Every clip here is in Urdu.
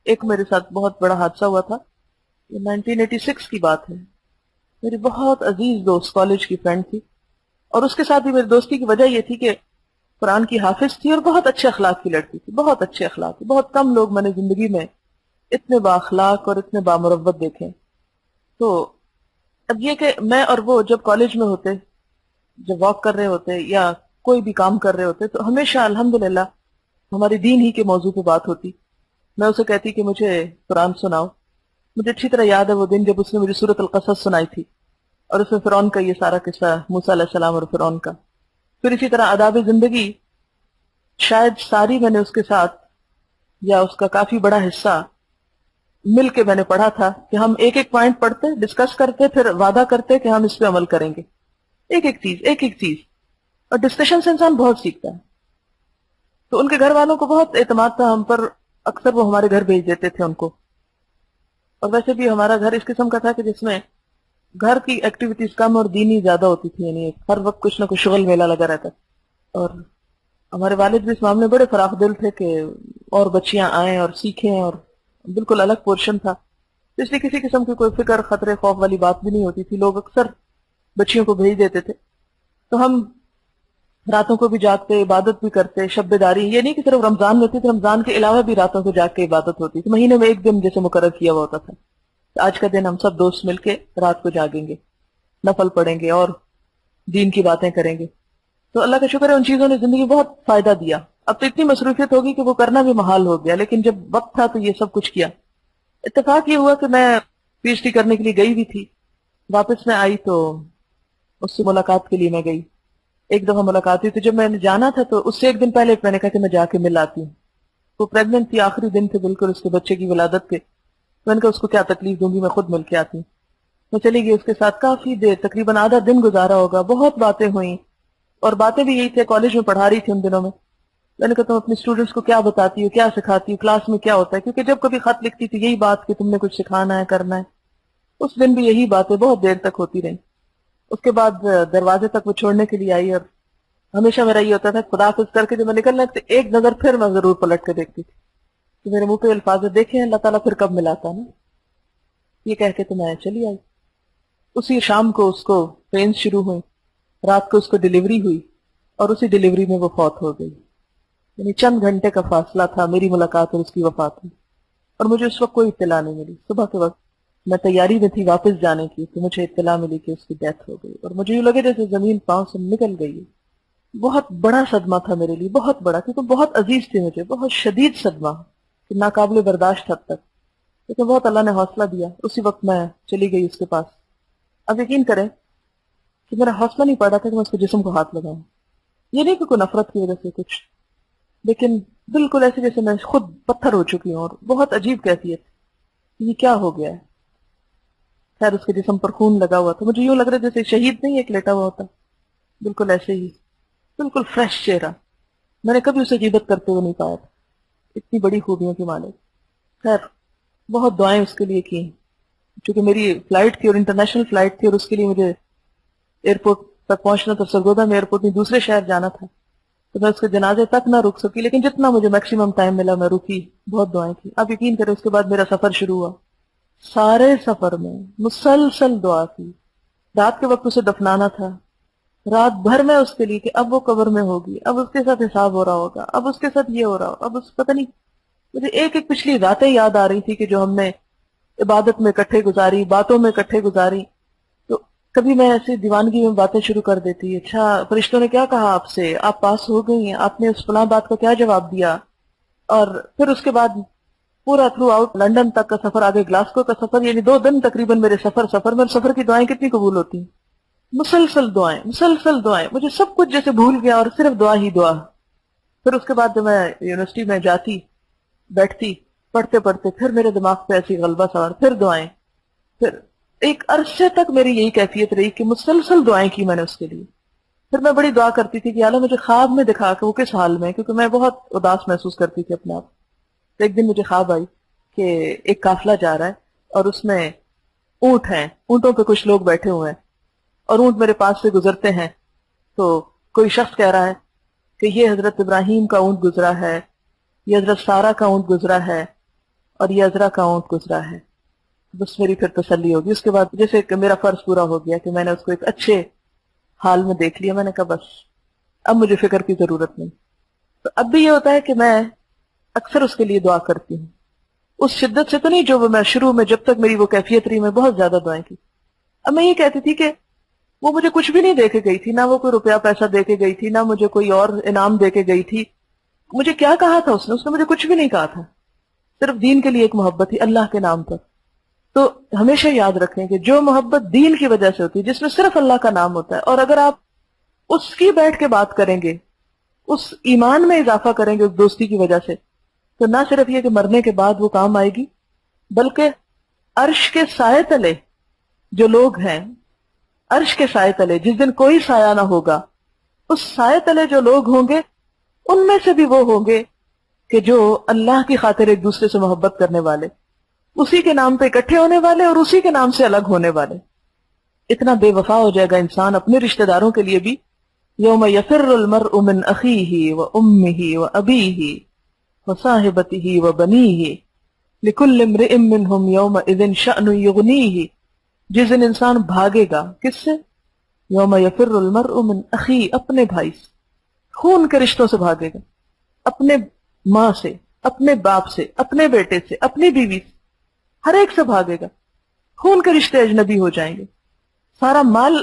ایک میرے ساتھ بہت بڑا حادثہ ہوا تھا، یہ 1986 کی بات ہے۔ میری بہت عزیز دوست کالج کی فرینڈ تھی، اور اس کے ساتھ بھی میری دوستی کی وجہ یہ تھی کہ قرآن کی حافظ تھی اور بہت اچھے اخلاق کی لڑکی تھی، بہت اچھے اخلاق کی۔ بہت کم لوگ میں نے زندگی میں اتنے با اخلاق اور اتنے بامروت دیکھے۔ تو اب یہ کہ میں اور وہ جب کالج میں ہوتے، جب واک کر رہے ہوتے یا کوئی بھی کام کر رہے ہوتے، تو ہمیشہ الحمدللہ ہماری دین ہی کے موضوع پہ بات ہوتی۔ میں اسے کہتی کہ مجھے قرآن سناؤ۔ مجھے اچھی طرح یاد ہے وہ دن جب اس نے مجھے سورۃ القصص سنائی تھی، اور اس میں فرعون کا یہ سارا قصہ، موسیٰ علیہ السلام اور فرعون کا۔ پھر اسی طرح آداب زندگی شاید ساری میں نے اس کے ساتھ، یا اس کا کافی بڑا حصہ مل کے میں نے پڑھا تھا، کہ ہم ایک ایک پوائنٹ پڑھتے، ڈسکس کرتے، پھر وعدہ کرتے کہ ہم اس پہ عمل کریں گے، ایک ایک چیز ایک ایک چیز۔ اور ڈسکشن سے انسان بہت سیکھتا ہے۔ تو ان کے گھر والوں کو بہت اعتماد تھا ہم پر، اکثر وہ ہمارے گھر بھیج دیتے تھے ان کو۔ اور ویسے بھی ہمارا گھر اس قسم کا تھا کہ جس میں گھر کی ایکٹیویٹیز کم اور دینی زیادہ ہوتی تھی، یعنی ہر وقت کچھ نہ کچھ شغل میلہ لگا رہتا تھا۔ اور ہمارے والد بھی اس معاملے میں بڑے فراخ دل تھے کہ اور بچیاں آئیں اور سیکھیں، اور بالکل الگ پورشن تھا، اس لیے کسی قسم کی کوئی فکر، خطرے، خوف والی بات بھی نہیں ہوتی تھی۔ لوگ اکثر بچیوں کو بھیج دیتے تھے، تو ہم راتوں کو بھی جاگتے، عبادت بھی کرتے، شب بیداری۔ یہ نہیں کہ صرف رمضان میں ہوتی تھی، رمضان کے علاوہ بھی راتوں کو جاگ کے عبادت ہوتی تھی۔ مہینے میں ایک دن جیسے مقرر کیا ہوا ہوتا تھا، آج کا دن ہم سب دوست مل کے رات کو جاگیں گے، نفل پڑھیں گے اور دین کی باتیں کریں گے۔ تو اللہ کا شکر ہے ان چیزوں نے زندگی بہت فائدہ دیا۔ اب تو اتنی مصروفیت ہوگی کہ وہ کرنا بھی محال ہو گیا، لیکن جب وقت تھا تو یہ سب کچھ کیا۔ اتفاق یہ ہوا کہ میں پی ایچ ڈی کرنے کے لیے گئی بھی تھی، واپس میں آئی تو اس سے ملاقات کے لیے میں گئی۔ ایک دفعہ ملاقات ہوئی، تو جب میں نے جانا تھا تو اس سے ایک دن پہلے میں نے کہا کہ میں جا کے مل آتی ہوں۔ وہ پریگننٹ تھی، آخری دن تھے بالکل اس کے بچے کی ولادت کے۔ میں نے کہا اس کو کیا تکلیف دوں گی، میں خود مل کے آتی ہوں۔ میں چلی گئی اس کے ساتھ، کافی دیر، تقریباً آدھا دن گزارا ہوگا، بہت باتیں ہوئیں، اور باتیں بھی یہی تھے، کالج میں پڑھا رہی تھی ان دنوں میں۔ میں نے کہا تم اپنے اسٹوڈنٹس کو کیا بتاتی ہو، کیا سکھاتی ہو، کلاس میں کیا ہوتا ہے؟ کیونکہ جب کبھی خط لکھتی تھی یہی بات کہ تم نے کچھ سکھانا ہے، کرنا ہے۔ اس دن بھی یہی باتیں بہت دیر تک ہوتی رہیں۔ اس کے بعد دروازے تک وہ چھوڑنے کے لیے آئی، اور ہمیشہ میرا یہ ہوتا تھا خدا حافظ کر کے جب میں نکلنا تو ایک نظر پھر میں ضرور پلٹ کے دیکھتی تھی کہ میرے منہ پہ الفاظ دیکھیں اللہ تعالیٰ پھر کب ملاتا نا۔ یہ کہہ کے تو میں چلی آئی۔ اسی شام کو اس کو پینس شروع ہوئی، رات کو اس کو ڈیلیوری ہوئی، اور اسی ڈیلیوری میں وہ فوت ہو گئی۔ یعنی چند گھنٹے کا فاصلہ تھا میری ملاقات اور اس کی وفات میں، اور مجھے اس وقت کوئی اطلاع نہیں ملی۔ صبح کے وقت میں تیاری میں تھی واپس جانے کی، تو مجھے اطلاع ملی کہ اس کی ڈیتھ ہو گئی، اور مجھے یوں لگے جیسے زمین پاؤں سے نکل گئی ہے۔ بہت بڑا صدمہ تھا میرے لیے، بہت بڑا، کیونکہ بہت عزیز تھی مجھے، بہت شدید صدمہ کہ ناقابل برداشت حد تک، لیکن بہت اللہ نے حوصلہ دیا۔ اسی وقت میں چلی گئی اس کے پاس۔ اب یقین کریں کہ میرا حوصلہ نہیں پڑ رہا تھا کہ میں اس کے جسم کو ہاتھ لگاؤں، یہ نہیں کہ کوئی نفرت کی وجہ سے کچھ، لیکن بالکل ایسے جیسے میں خود پتھر ہو چکی ہوں، اور بہت عجیب کیفیت، یہ کیا ہو گیا ہے۔ خیر اس کے جسم پر خون لگا ہوا تھا، مجھے یوں لگ رہا جیسے شہید نہیں ایک لیٹا ہوا ہوتا، بالکل ایسے ہی، بالکل فریش چہرہ۔ میں نے کبھی اسے غیبت کرتے ہوئے نہیں پایا تھا، اتنی بڑی خوبیوں کی مالک۔ خیر بہت دعائیں اس کے لیے کی، چونکہ میری فلائٹ تھی اور انٹرنیشنل فلائٹ تھی، اور اس کے لیے مجھے ایئرپورٹ تک پہنچنا تھا، سرگودا میں ایئرپورٹ نہیں دوسرے شہر جانا تھا، تو میں اس کے جنازے تک نہ رک سکی، لیکن جتنا مجھے میکسیمم ٹائم ملا میں رکی، بہت دعائیں کی۔ آپ یقین کریں اس کے بعد میرا سفر شروع ہوا، سارے سفر میں مسلسل دعا کی۔ رات کے وقت اسے دفنانا تھا، رات بھر میں اس کے لیے کہ اب وہ قبر میں ہوگی، اب اس کے ساتھ حساب ہو رہا ہوگا، اب اس کے ساتھ یہ ہو رہا ہوگا، اب اس پتہ نہیں، مجھے ایک ایک پچھلی راتیں یاد آ رہی تھی کہ جو ہم نے عبادت میں اکٹھے گزاری، باتوں میں اکٹھے گزاری۔ تو کبھی میں ایسی دیوانگی میں باتیں شروع کر دیتی، اچھا فرشتوں نے کیا کہا آپ سے، آپ پاس ہو گئی ہیں، آپ نے اس فلاں بات کا کیا جواب دیا۔ اور پھر اس کے بعد پورا تھرو آؤٹ لنڈن تک کا سفر، آگے گلاسکو کا سفر، یعنی 2 دن تقریباً میرے سفر میں، سفر کی دعائیں کتنی قبول ہوتی ہیں، مسلسل دعائیں، مسلسل دعائیں، مجھے سب کچھ جیسے بھول گیا اور صرف دعا ہی دعا۔ پھر اس کے بعد جب میں یونیورسٹی میں جاتی، بیٹھتی، پڑھتے پڑھتے پھر میرے دماغ پہ ایسی غلبہ سوار، پھر دعائیں، پھر ایک عرصے تک میری یہی کیفیت رہی کہ مسلسل دعائیں کی میں نے اس کے لیے۔ پھر میں بڑی دعا کرتی تھی کہ اللہ مجھے خواب میں دکھا کہ وہ کس حال میں ہے، کیونکہ میں بہت اداس محسوس کرتی تھی اپنے آپ۔ تو ایک دن مجھے خواب آئی کہ ایک قافلہ جا رہا ہے اور اس میں اونٹ ہیں، اونٹوں پہ کچھ لوگ بیٹھے ہوئے ہیں، اور اونٹ میرے پاس سے گزرتے ہیں، تو کوئی شخص کہہ رہا ہے کہ یہ حضرت ابراہیم کا اونٹ گزرا ہے، یہ حضرت سارہ کا اونٹ گزرا ہے، اور یہ عذرا کا اونٹ گزرا ہے، بس میری پھر تسلی ہوگی۔ اس کے بعد جیسے کہ میرا فرض پورا ہو گیا کہ میں نے اس کو ایک اچھے حال میں دیکھ لیا، میں نے کہا بس اب مجھے فکر کی ضرورت نہیں۔ تو اب بھی یہ ہوتا ہے کہ میں اکثر اس کے لیے دعا کرتی ہوں، اس شدت سے تو نہیں جو میں شروع میں جب تک میری وہ کیفیت رہی میں بہت زیادہ دعائیں کی۔ اب میں یہ کہتی تھی کہ وہ مجھے کچھ بھی نہیں دے کے گئی تھی، نہ وہ کوئی روپیہ پیسہ دے کے گئی تھی، نہ مجھے کوئی اور انعام دے کے گئی تھی۔ مجھے کیا کہا تھا اس نے مجھے کچھ بھی نہیں کہا تھا، صرف دین کے لیے ایک محبت تھی اللہ کے نام پر۔ تو ہمیشہ یاد رکھیں کہ جو محبت دین کی وجہ سے ہوتی ہے، جس میں صرف اللہ کا نام ہوتا ہے، اور اگر آپ اس کی بیٹھ کے بات کریں گے، اس ایمان میں اضافہ کریں گے اس دوستی کی وجہ سے، تو نہ صرف یہ کہ مرنے کے بعد وہ کام آئے گی، بلکہ عرش کے سائے تلے جو لوگ ہیں، عرش کے سائے تلے جس دن کوئی سایہ نہ ہوگا، اس سائے تلے جو لوگ ہوں گے ان میں سے بھی وہ ہوں گے کہ جو اللہ کی خاطر ایک دوسرے سے محبت کرنے والے، اسی کے نام پہ اکٹھے ہونے والے اور اسی کے نام سے الگ ہونے والے۔ اتنا بے وفا ہو جائے گا انسان اپنے رشتہ داروں کے لیے بھی۔ یوم یفر المرء من اخیہ وامہ وابیہ وصاحبتہ وبنیہ لکل امرئ منہم یومئذ شأن یغنیہ، جس دن انسان بھاگے گا کس سے؟ یوم یفر المرء من اخیہ، اپنے بھائی سے، خون کے رشتوں سے بھاگے گا، اپنے ماں سے، اپنے باپ سے، اپنے بیٹے سے، اپنی بیوی سے، ہر ایک سے بھاگے گا۔ خون کے رشتے اجنبی ہو جائیں گے، سارا مال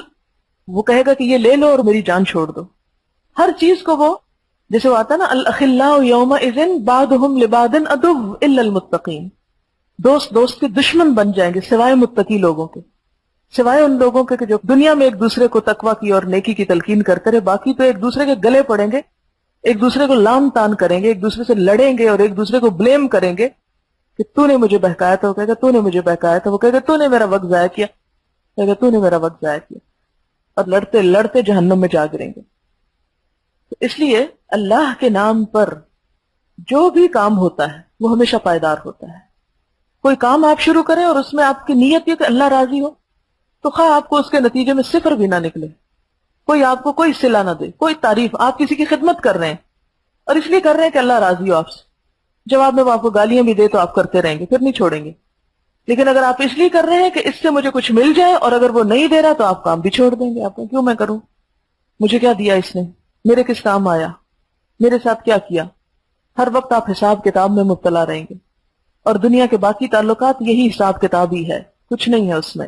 وہ کہے گا کہ یہ لے لو اور میری جان چھوڑ دو۔ ہر چیز کو وہ جیسے وہ آتا نا الاخلاء یومئذ بعضهم لبعض عدو الا المتقین، دوست دوست کے دشمن بن جائیں گے سوائے متقی لوگوں کے، سوائے ان لوگوں کے کہ جو دنیا میں ایک دوسرے کو تقویٰ کی اور نیکی کی تلقین کرتے رہے، باقی تو ایک دوسرے کے گلے پڑیں گے، ایک دوسرے کو لام تان کریں گے، ایک دوسرے سے لڑیں گے اور ایک دوسرے کو بلیم کریں گے کہ تو نے مجھے بہکایا تھا، وہ کہے گا تو نے مجھے بہکایا تھا، وہ کہے گا تو نے میرا وقت ضائع کیا، کہے گا تو نے میرا وقت ضائع کیا، اور لڑتے لڑتے جہنم میں جا گریں گے۔ تو اس لیے اللہ کے نام پر جو بھی کام ہوتا ہے وہ ہمیشہ پائیدار ہوتا ہے۔ کوئی کام آپ شروع کریں اور اس میں آپ کی نیت یہ کہ اللہ راضی ہو، تو خواہ آپ کو اس کے نتیجے میں صفر بھی نہ نکلے، کوئی آپ کو کوئی صلہ نہ دے، کوئی تعریف، آپ کسی کی خدمت کر رہے ہیں اور اس لیے کر رہے ہیں کہ اللہ راضی ہو آپ سے، جواب میں وہ آپ کو گالیاں بھی دے تو آپ کرتے رہیں گے، پھر نہیں چھوڑیں گے۔ لیکن اگر آپ اس لیے کر رہے ہیں کہ اس سے مجھے کچھ مل جائے اور اگر وہ نہیں دے رہا تو آپ کام بھی چھوڑ دیں گے، آپ کو کیوں میں کروں، مجھے کیا دیا اس نے، میرے کس کام آیا، میرے ساتھ کیا کیا۔ ہر وقت آپ حساب کتاب میں مبتلا رہیں گے، اور دنیا کے باقی تعلقات یہی حساب کتاب ہی ہے، کچھ نہیں ہے اس میں۔